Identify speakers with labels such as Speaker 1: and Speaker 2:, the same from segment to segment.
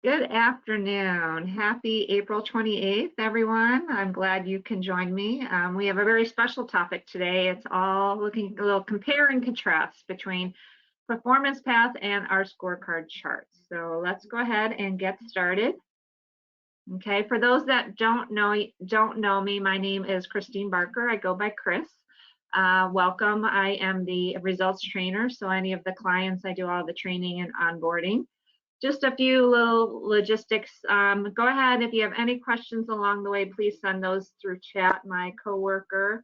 Speaker 1: Good afternoon. Happy April 28th, everyone. I'm glad you can join me. We have a very special topic today. It's all looking a little compare and contrast between performance path and our scorecard charts. So let's go ahead and get started. Okay, for those that don't know me, my name is Christine Barker. I go by Chris. Welcome. I am the results trainer. So any of the clients, I do all the training and onboarding. Just a few little logistics. Go ahead, if you have any questions along the way, please send those through chat. My coworker,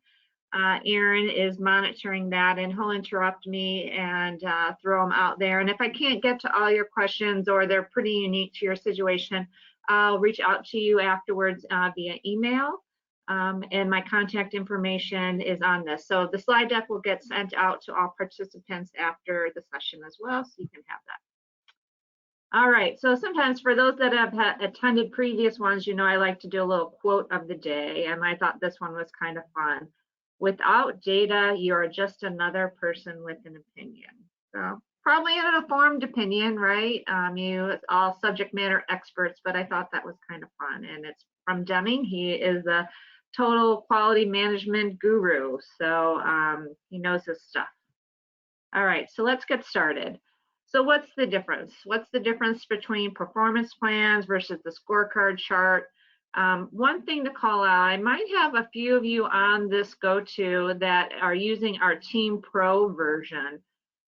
Speaker 1: Aaron, is monitoring that, and he'll interrupt me and throw them out there. And if I can't get to all your questions or they're pretty unique to your situation, I'll reach out to you afterwards via email. And my contact information is on this. So the slide deck will get sent out to all participants after the session as well, so you can have that. All right, so sometimes for those that have attended previous ones, I like to do a little quote of the day, and I thought this one was kind of fun. Without data, you're just another person with an opinion. So probably an informed opinion, right? You all subject matter experts, but I thought that was kind of fun, and it's from Deming. He is a total quality management guru, so he knows his stuff. All right, so let's get started. So what's the difference? What's the difference between performance plans versus the scorecard chart? One thing to call out, I might have a few of you on this go-to that are using our Team Pro version.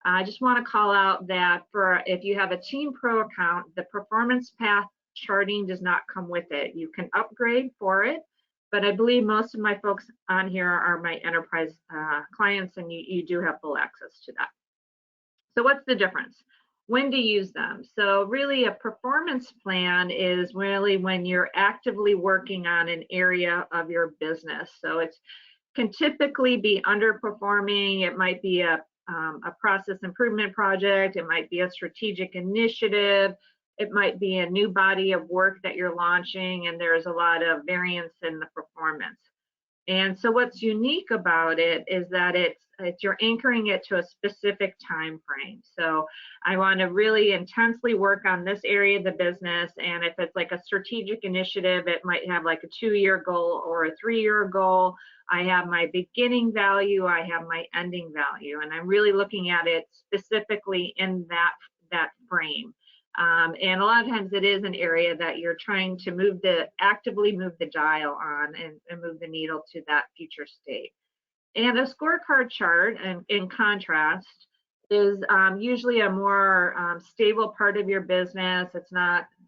Speaker 1: I just want to call out that if you have a Team Pro account, the performance path charting does not come with it. You can upgrade for it, but I believe most of my folks on here are my enterprise clients, and you do have full access to that. So what's the difference? When to use them? So really a performance plan is really when you're actively working on an area of your business. So it can typically be underperforming. It might be a process improvement project. It might be a strategic initiative. It might be a new body of work that you're launching, and there's a lot of variance in the performance. And so what's unique about it is that you're anchoring it to a specific time frame. So I want to really intensely work on this area of the business. And if it's like a strategic initiative, it might have like a 2-year goal or a 3-year goal. I have my beginning value, I have my ending value, and I'm really looking at it specifically in that frame. And a lot of times it is an area that you're trying to actively move the dial on and move the needle to that future state. And a scorecard chart, in contrast, is usually a more stable part of your business.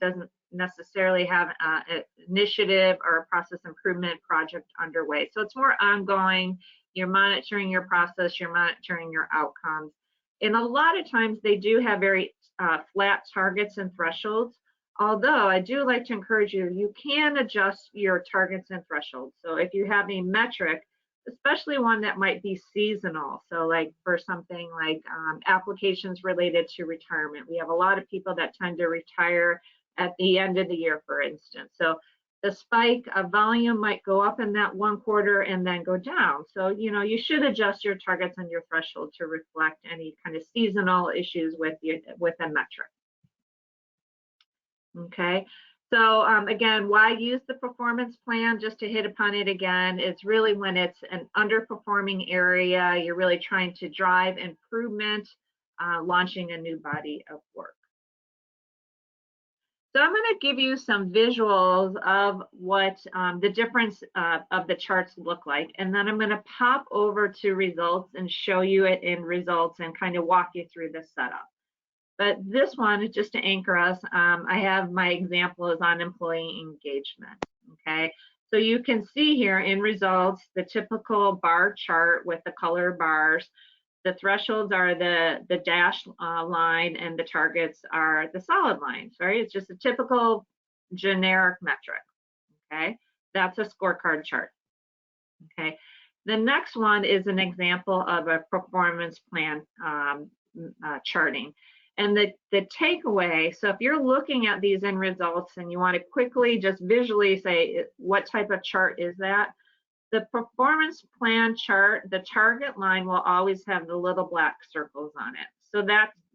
Speaker 1: Doesn't necessarily have an initiative or a process improvement project underway. So it's more ongoing. You're monitoring your process, you're monitoring your outcomes. And a lot of times they do have very flat targets and thresholds. Although I do like to encourage you can adjust your targets and thresholds. So if you have a metric, especially one that might be seasonal, so like for something like applications related to retirement, we have a lot of people that tend to retire at the end of the year, for instance. So the spike of volume might go up in that one quarter and then go down. So, you should adjust your targets and your threshold to reflect any kind of seasonal issues with a metric. Okay. So again, why use the performance plan? Just to hit upon it again, it's really when it's an underperforming area, you're really trying to drive improvement, launching a new body of work. So I'm going to give you some visuals of what the difference of the charts look like. And then I'm going to pop over to results and show you it in results and kind of walk you through the setup. But this one, just to anchor us, I have my example is on employee engagement. Okay, so you can see here in results the typical bar chart with the color bars. The thresholds are the dash line, and the targets are the solid lines, right? It's just a typical generic metric. Okay, that's a scorecard chart. Okay, the next one is an example of a performance plan charting. And the takeaway, so if you're looking at these in results and you want to quickly just visually say what type of chart is that, the performance plan chart, the target line will always have the little black circles on it. So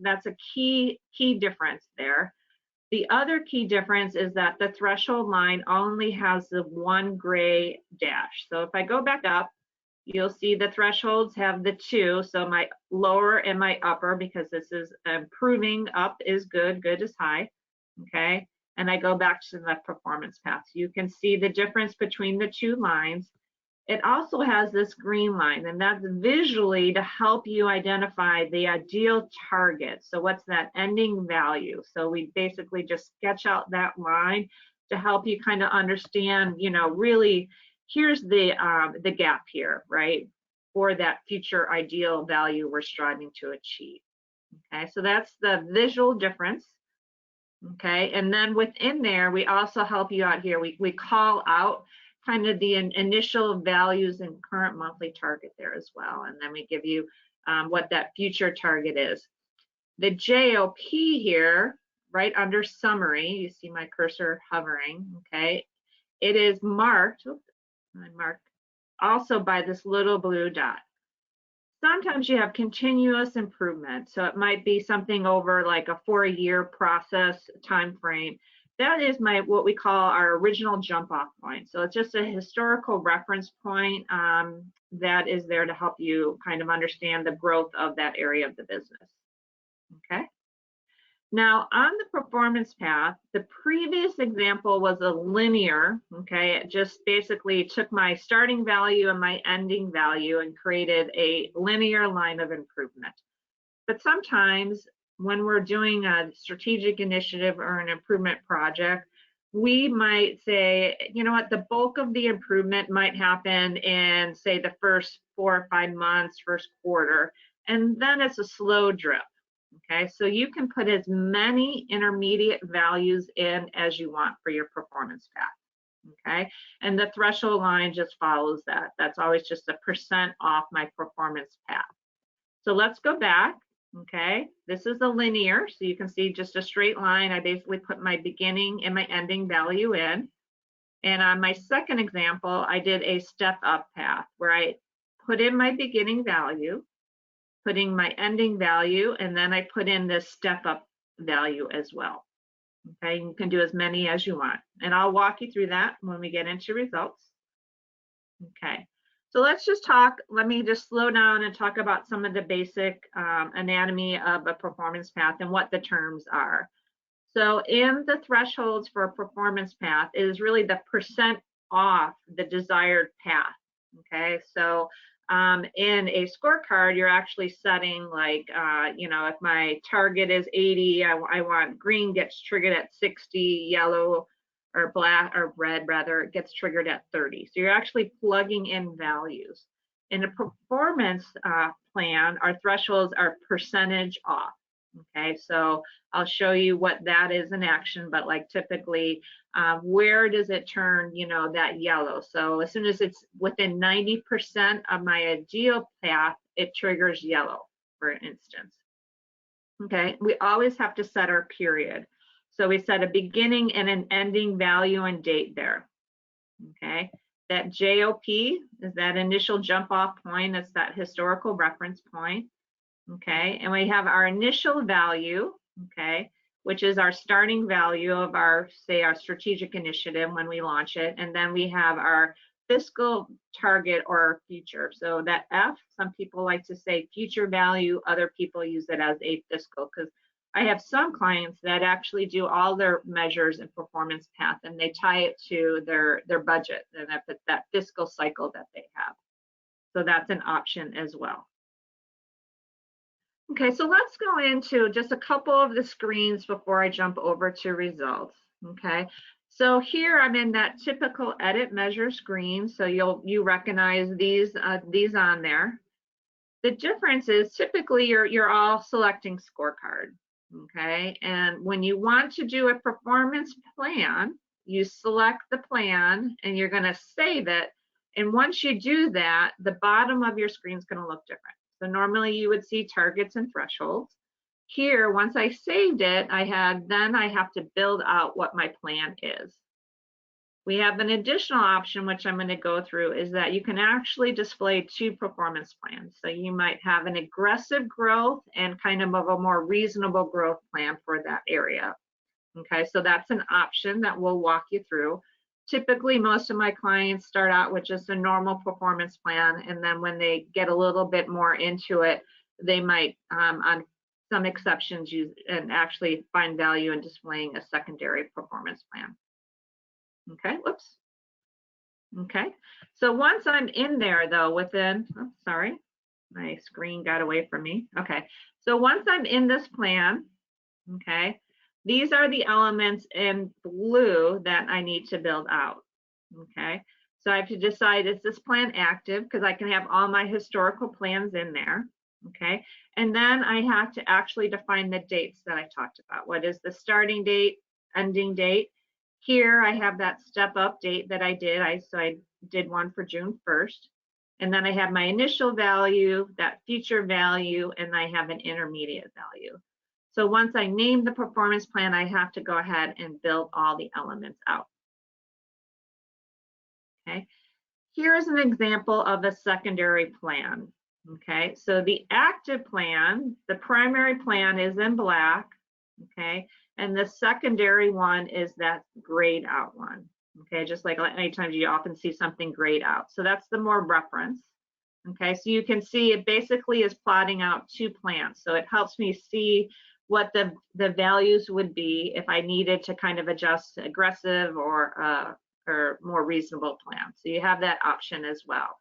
Speaker 1: that's a key difference there. The other key difference is that the threshold line only has the one gray dash. So if I go back up, you'll see the thresholds have the two, so my lower and my upper, because this is improving. Up is good, good is high, okay? And I go back to the performance path. You can see the difference between the two lines. It also has this green line, and that's visually to help you identify the ideal target. So what's that ending value? So we basically just sketch out that line to help you kind of understand, you know, really, here's the gap here, right, for that future ideal value we're striving to achieve. Okay, so that's the visual difference. Okay, and then within there, we also help you out here. We call out kind of the initial values and current monthly target there as well. And then we give you what that future target is. The JOP here, right under summary, you see my cursor hovering, okay? It is marked, also by this little blue dot. Sometimes you have continuous improvement. So it might be something over like a 4-year process time frame. That is what we call our original jump off point. So it's just a historical reference point that is there to help you kind of understand the growth of that area of the business. Okay. Now on the performance path, the previous example was a linear, okay? It just basically took my starting value and my ending value and created a linear line of improvement. But sometimes when we're doing a strategic initiative or an improvement project, we might say, you know what, the bulk of the improvement might happen in, say, the first 4 or 5 months, first quarter, and then it's a slow drip. Okay, so you can put as many intermediate values in as you want for your performance path. Okay, and the threshold line just follows that. That's always just a % off my performance path. So let's go back. Okay, this is a linear, so you can see just a straight line. I basically put my beginning and my ending value in. And on my second example, I did a step up path where I put in my beginning value, putting my ending value, and then I put in this step up value as well. Okay, you can do as many as you want. And I'll walk you through that when we get into results. Okay. So let's just talk, let me just slow down and talk about some of the basic anatomy of a performance path and what the terms are. So in the thresholds for a performance path, it is really the % off the desired path. Okay, so in a scorecard, you're actually setting like, you know, if my target is 80, I want green gets triggered at 60, yellow or black or red rather gets triggered at 30. So you're actually plugging in values. In a performance plan, our thresholds are % off. Okay, so I'll show you what that is in action, but like typically, where does it turn, you know, that yellow? So as soon as it's within 90% of my ideal path, it triggers yellow, for instance. Okay, we always have to set our period. So we set a beginning and an ending value and date there. Okay, that JOP is that initial jump off point. It's that historical reference point. Okay, and we have our initial value, okay, which is our starting value of our, say, our strategic initiative when we launch it. And then we have our fiscal target or future. So that F, some people like to say future value, other people use it as a fiscal, because I have some clients that actually do all their measures and performance path and they tie it to their budget and that fiscal cycle that they have. So that's an option as well. Okay, so let's go into just a couple of the screens before I jump over to results. Okay, so here I'm in that typical edit measure screen. So you recognize these on there. The difference is typically you're all selecting scorecard. Okay, and when you want to do a performance plan, you select the plan and you're going to save it. And once you do that, the bottom of your screen is going to look different. So normally you would see targets and thresholds. Here, once I saved it, then I have to build out what my plan is. We have an additional option, which I'm going to go through, is that you can actually display 2 performance plans. So you might have an aggressive growth and kind of a more reasonable growth plan for that area. Okay, so that's an option that we'll walk you through. Typically, most of my clients start out with just a normal performance plan, and then when they get a little bit more into it, they might, on some exceptions, use and actually find value in displaying a secondary performance plan. Okay, whoops. Okay, so once I'm in there though, within, oh, sorry, my screen got away from me. Okay, so once I'm in this plan, okay, these are the elements in blue that I need to build out. Okay, so I have to decide, is this plan active? Because I can have all my historical plans in there. Okay, and then I have to actually define the dates that I talked about. What is the starting date, ending date? Here I have that step up date that I did. So I did one for June 1st. And then I have my initial value, that future value, and I have an intermediate value. So once I name the performance plan, I have to go ahead and build all the elements out. Okay, here's an example of a secondary plan. Okay, so the active plan, the primary plan is in black. Okay, and the secondary one is that grayed out one. Okay, just like anytime you often see something grayed out. So that's the more reference. Okay, so you can see it basically is plotting out two plans. So it helps me see what the values would be if I needed to kind of adjust aggressive or more reasonable plan. So you have that option as well.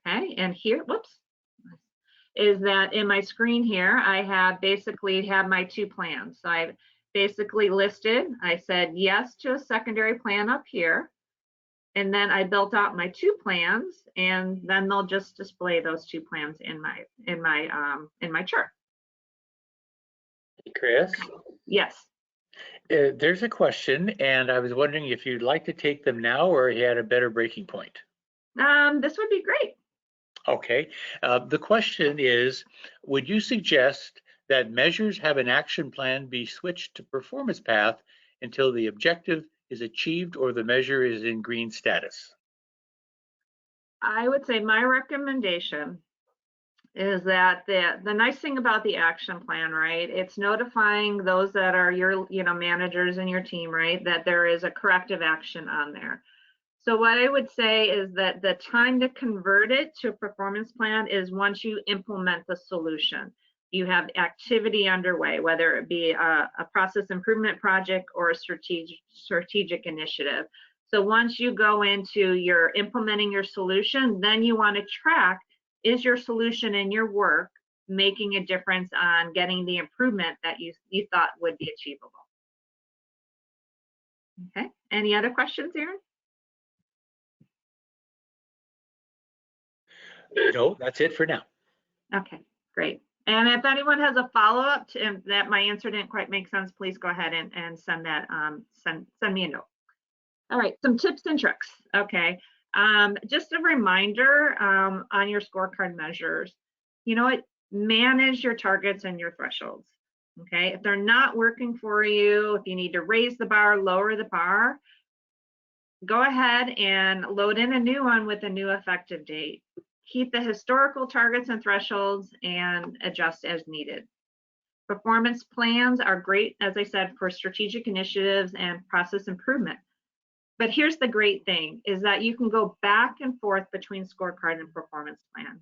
Speaker 1: Okay, and here, whoops, is that in my screen here, I have basically have my two plans. So I basically listed, I said yes to a secondary plan up here, and then I built out my two plans, and then they'll just display those two plans in my chart.
Speaker 2: Chris?
Speaker 1: Yes.
Speaker 2: There's a question, and I was wondering if you'd like to take them now or you had a better breaking point.
Speaker 1: This would be great.
Speaker 2: Okay. The question is, would you suggest that measures have an action plan be switched to performance path until the objective is achieved or the measure is in green status?
Speaker 1: I would say my recommendation is that the nice thing about the action plan, right? It's notifying those that are your, managers in your team, right? That there is a corrective action on there. So what I would say is that the time to convert it to a performance plan is once you implement the solution. You have activity underway, whether it be a process improvement project or a strategic initiative. So once you go into your implementing your solution, then you want to track, is your solution and your work making a difference on getting the improvement that you thought would be achievable? Okay, any other questions, Aaron?
Speaker 2: No, that's it for now.
Speaker 1: Okay, great. And if anyone has a follow-up and that my answer didn't quite make sense, please go ahead and send that, send me a note. All right, some tips and tricks. Okay, just a reminder on your scorecard measures, manage your targets and your thresholds. Okay, if they're not working for you, if you need to raise the bar, lower the bar, go ahead and load in a new one with a new effective date. Keep the historical targets and thresholds and adjust as needed. Performance plans are great, as I said, for strategic initiatives and process improvement. But here's the great thing, is that you can go back and forth between scorecard and performance plan.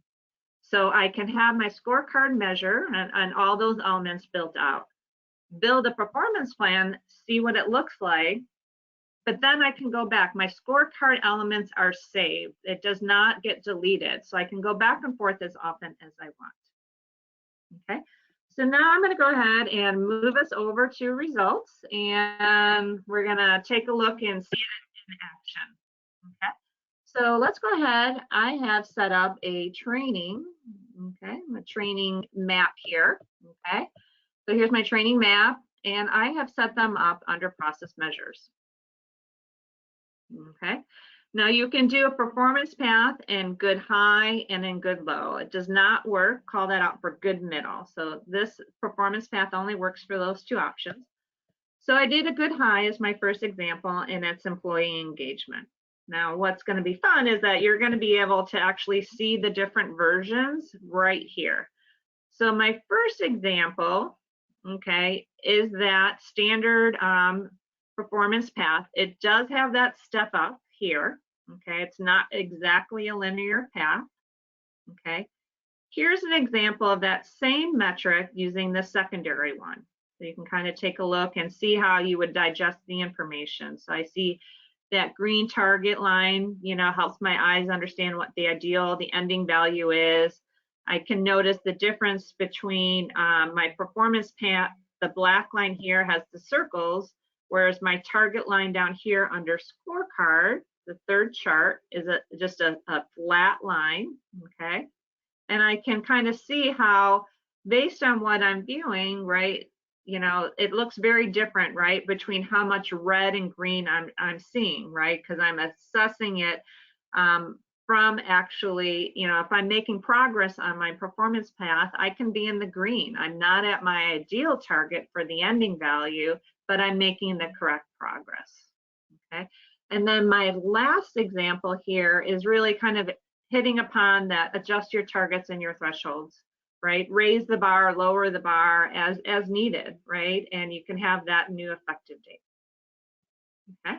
Speaker 1: So I can have my scorecard measure and all those elements built out. Build a performance plan, see what it looks like, but then I can go back. My scorecard elements are saved. It does not get deleted. So I can go back and forth as often as I want. Okay, so now I'm going to go ahead and move us over to results, and we're going to take a look and see it in action. Okay, so let's go ahead. I have set up a training, a training map here. Okay, so here's my training map, and I have set them up under process measures. Okay, now you can do a performance path in good high and in good low. It does not work, call that out for good middle. So this performance path only works for those two options. So I did a good high as my first example, and it's employee engagement. Now what's going to be fun is that you're going to be able to actually see the different versions right here. So my first example okay, is that standard performance path. It does have that step up here, okay? It's not exactly a linear path, okay? Here's an example of that same metric using the secondary one. So you can kind of take a look and see how you would digest the information. So I see that green target line, you know, helps my eyes understand what the ideal, the ending value is. I can notice the difference between my performance path. The black line here has the circles, whereas my target line down here under scorecard, the third chart, is just a flat line, okay? And I can kind of see how, based on what I'm viewing, right, you know, it looks very different, right, between how much red and green I'm seeing, right, because I'm assessing it from actually, you know, if I'm making progress on my performance path, I can be in the green. I'm not at my ideal target for the ending value, but I'm making the correct progress, okay? And then my last example here is really kind of hitting upon that, adjust your targets and your thresholds, right? Raise the bar, lower the bar as needed, right? And you can have that new effective date, okay?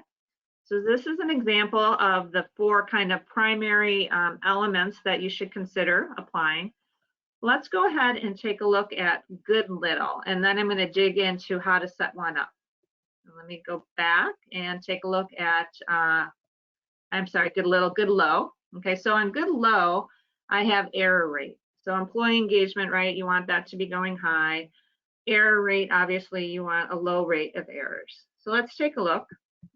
Speaker 1: So this is an example of the 4 kind of primary elements that you should consider applying. Let's go ahead and take a look at good little, and then I'm going to dig into how to set one up. So let me go back and take a look at, I'm sorry, good little, good low. Okay, so on good low, I have error rate. So employee engagement, right, you want that to be going high. Error rate, obviously, you want a low rate of errors. So let's take a look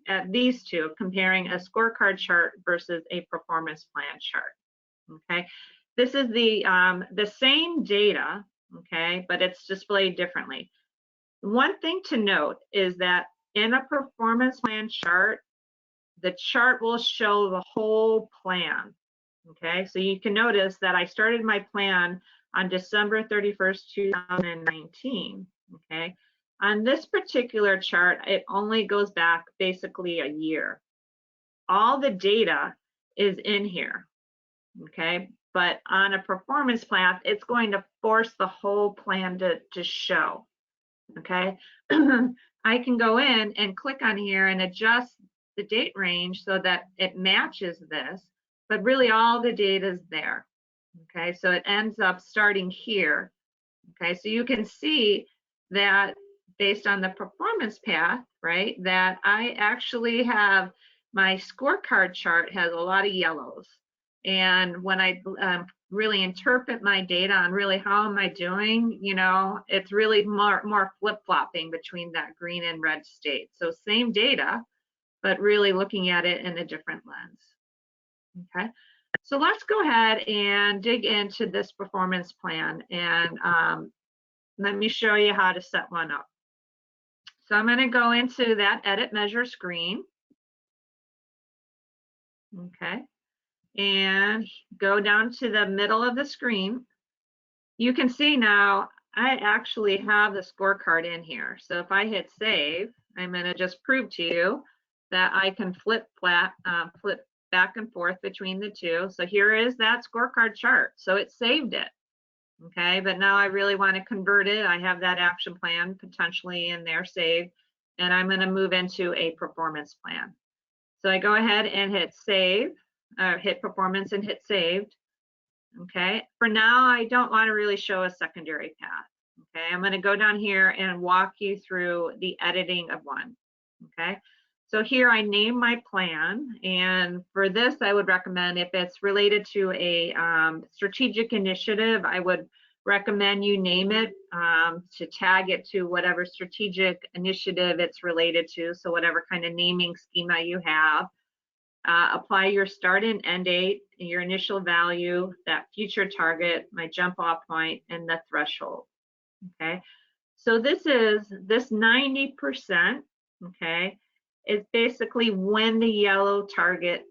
Speaker 1: at these two, comparing a scorecard chart versus a performance plan chart. Okay, this is the same data, okay, but it's displayed differently. One thing to note is that in a performance plan chart, the chart will show the whole plan. Okay, so you can notice that I started my plan on December 31st, 2019. Okay, on this particular chart, it only goes back basically a year. All the data is in here. Okay, but on a performance plan, it's going to force the whole plan to show. Okay, I can go in and click on here and adjust the date range so that it matches this, but really all the data is there. Okay, so it ends up starting here. Okay, so you can see that based on the performance path, right, that I actually have my scorecard chart has a lot of yellows. And when I really interpret my data on really how am I doing, you know, it's really more flip-flopping between that green and red state. So same data, but really looking at it in a different lens. Okay, so let's go ahead and dig into this performance plan, and let me show you how to set one up. So I'm going to go into that edit measure screen. Okay, and go down to the middle of the screen. You can see now I actually have the scorecard in here. So if I hit save, I'm going to just prove to you that I can flip back and forth between the two. So here is that scorecard chart. So it saved it. Okay, but now I really want to convert it. I have that action plan potentially in there saved, and I'm going to move into a performance plan. So I go ahead and hit save, hit performance and hit saved. Okay, for now, I don't want to really show a secondary path. Okay, I'm going to go down here and walk you through the editing of one. Okay, so here I name my plan, and for this, I would recommend if it's related to a strategic initiative, I would recommend you name it to tag it to whatever strategic initiative it's related to, so whatever kind of naming schema you have. Apply your start and end date, your initial value, that future target, my jump off point, and the threshold. Okay, so this 90%, okay, is basically when the yellow target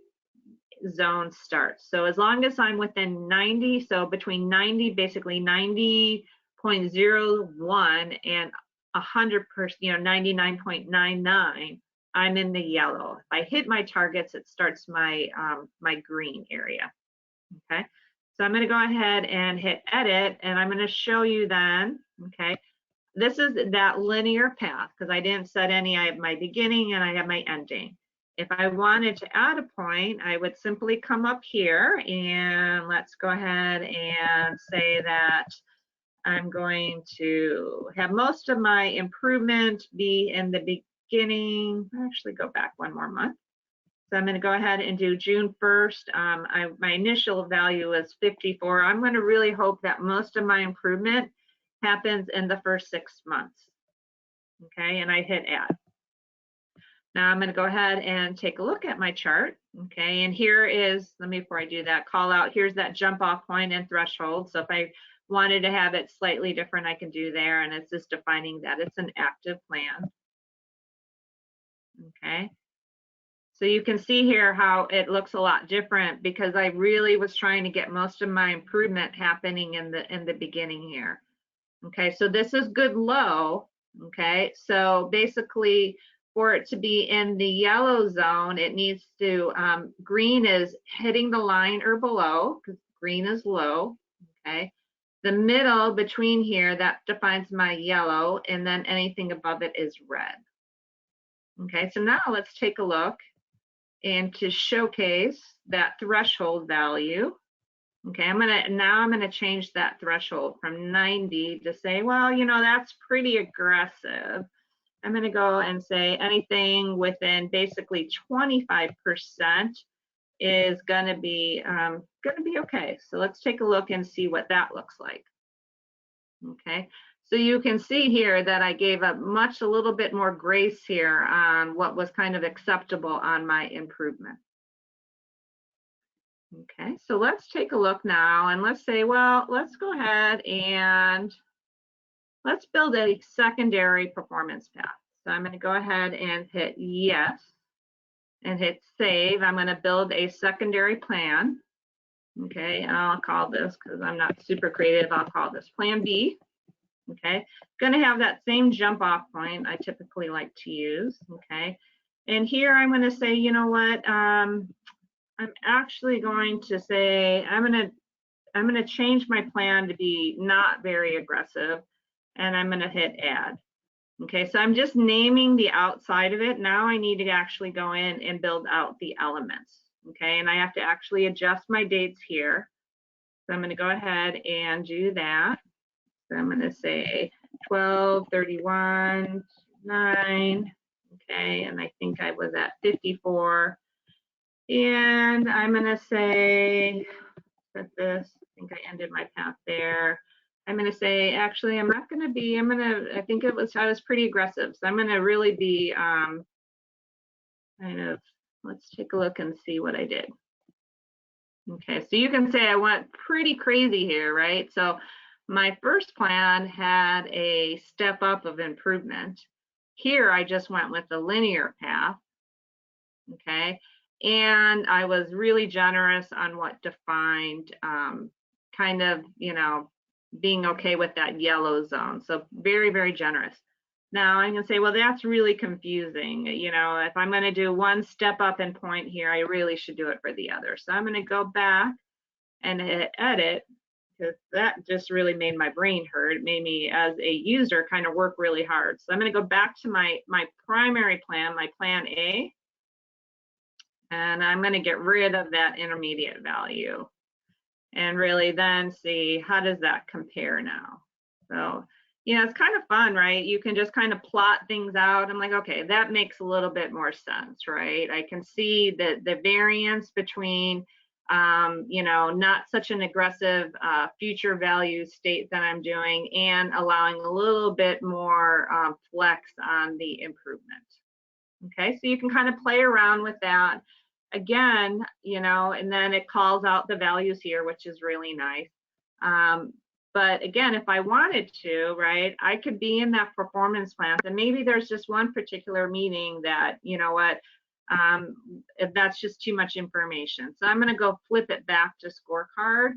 Speaker 1: zone starts. So as long as I'm within 90, so between 90, basically 90.01 and 100%, you know, 99.99, I'm in the yellow. If I hit my targets, it starts my my green area. Okay, so I'm going to go ahead and hit edit, and I'm going to show you then. Okay, this is that linear path because I didn't set any. I have my beginning and I have my ending. If I wanted to add a point, I would simply come up here and let's go ahead and say that I'm going to have most of my improvement be in the beginning. Actually, go back one more month. So I'm going to go ahead and do June 1st. My initial value is 54. I'm going to really hope that most of my improvement happens in the first 6 months. Okay, and I hit add. Now I'm going to go ahead and take a look at my chart. Okay, and here is, let me, before I do that, call out, here's that jump off point and threshold. So if I wanted to have it slightly different, I can do there, and it's just defining that it's an active plan. Okay, so you can see here how it looks a lot different because I really was trying to get most of my improvement happening in the beginning here. Okay, so this is good low. Okay, so basically for it to be in the yellow zone, it needs to, green is hitting the line or below because green is low. Okay, the middle between here, that defines my yellow, and then anything above it is red. Okay, so now let's take a look and to showcase that threshold value. Okay, I'm gonna change that threshold from 90 to say, well, you know, that's pretty aggressive. I'm gonna go and say anything within basically 25% is gonna be okay. So let's take a look and see what that looks like. Okay, so you can see here that I gave a little bit more grace here on what was kind of acceptable on my improvement. Okay, so let's take a look now and let's say, well, let's go ahead and let's build a secondary performance path. So I'm going to go ahead and hit yes and hit save. I'm going to build a secondary plan. Okay, and I'll call this, because I'm not super creative, I'll call this Plan B. Okay, going to have that same jump off point I typically like to use. Okay, and here I'm going to say, you know what, I'm actually going to say I'm going to change my plan to be not very aggressive, and I'm going to hit add. Okay, so I'm just naming the outside of it. Now I need to actually go in and build out the elements. Okay, and I have to actually adjust my dates here. So I'm going to go ahead and do that. So I'm going to say 12/31/9. Okay, and I think I was at 54. And I'm going to say that this, I think I ended my path there. I'm going to say, actually, I'm not going to be, I think I was pretty aggressive. So I'm going to really be kind of, let's take a look and see what I did. Okay, so you can say I went pretty crazy here, right? So my first plan had a step up of improvement. Here, I just went with the linear path. Okay, and I was really generous on what defined kind of, you know, being okay with that yellow zone. So very, very generous. Now I'm gonna say, well, that's really confusing. You know, if I'm gonna do one step up and point here, I really should do it for the other. So I'm gonna go back and hit edit, because that just really made my brain hurt. It made me as a user kind of work really hard. So I'm gonna go back to my primary plan, my plan A, and I'm going to get rid of that intermediate value and really then see how does that compare now. So, you know, it's kind of fun, right? You can just kind of plot things out. I'm like, okay, that makes a little bit more sense, right? I can see the variance between, you know, not such an aggressive future value state that I'm doing and allowing a little bit more flex on the improvement. Okay, so you can kind of play around with that. Again, you know, and then it calls out the values here, which is really nice. But again, if I wanted to, right, I could be in that performance plan, and maybe there's just one particular meeting that, you know what, if that's just too much information. So I'm going to go flip it back to Scorecard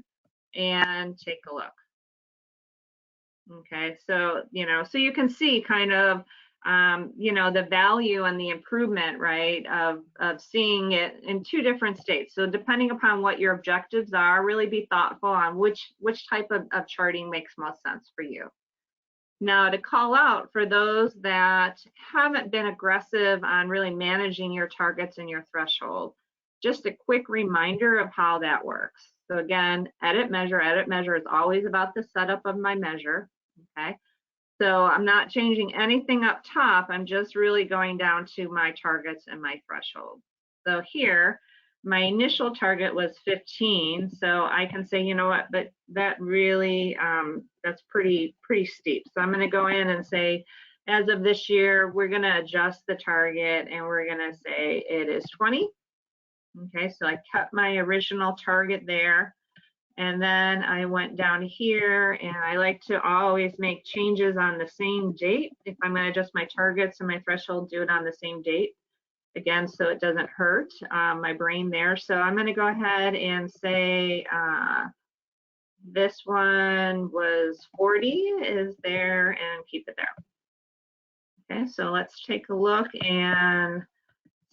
Speaker 1: and take a look. Okay, so, you know, so you can see kind of, you know, the value and the improvement, right, of seeing it in two different states. So depending upon what your objectives are, really be thoughtful on which type of charting makes most sense for you. Now, to call out for those that haven't been aggressive on really managing your targets and your threshold, just a quick reminder of how that works. So again, edit measure is always about the setup of my measure, okay? So I'm not changing anything up top, I'm just really going down to my targets and my threshold. So here, my initial target was 15, so I can say, you know what, but that really, that's pretty steep. So I'm gonna go in and say, as of this year, we're gonna adjust the target and we're gonna say it is 20. Okay, so I kept my original target there. And then I went down here, and I like to always make changes on the same date. If I'm gonna adjust my targets and my threshold, do it on the same date. Again, so it doesn't hurt my brain there. So I'm gonna go ahead and say this one was 40 is there, and keep it there. Okay, so let's take a look and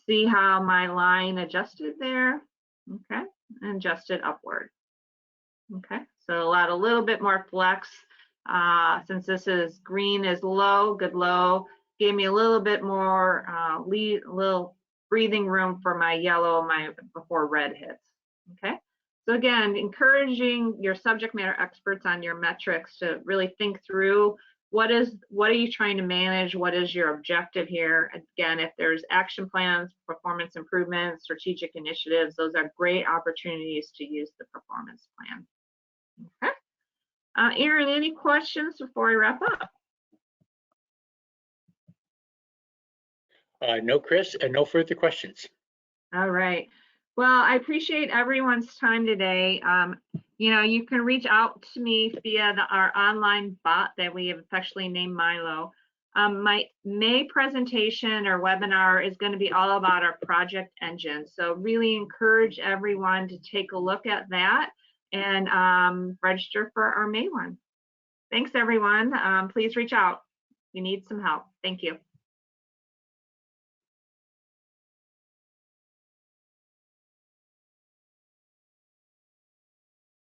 Speaker 1: see how my line adjusted there. Okay, and adjusted upward. Okay, so allowed a little bit more flex. Since this is green is low, good low, gave me a little bit more little breathing room for my yellow before red hits. Okay, so again, encouraging your subject matter experts on your metrics to really think through what are you trying to manage, what is your objective here. Again, if there's action plans, performance improvements, strategic initiatives, those are great opportunities to use the performance plan. Okay. Erin, any questions before I wrap up?
Speaker 2: No, Chris, and no further questions.
Speaker 1: All right. Well, I appreciate everyone's time today. You can reach out to me via our online bot that we have affectionately named Milo. My May presentation or webinar is going to be all about our project engine. So really encourage everyone to take a look at that and register for our May one. Thanks, everyone. Please reach out if you need some help. Thank you.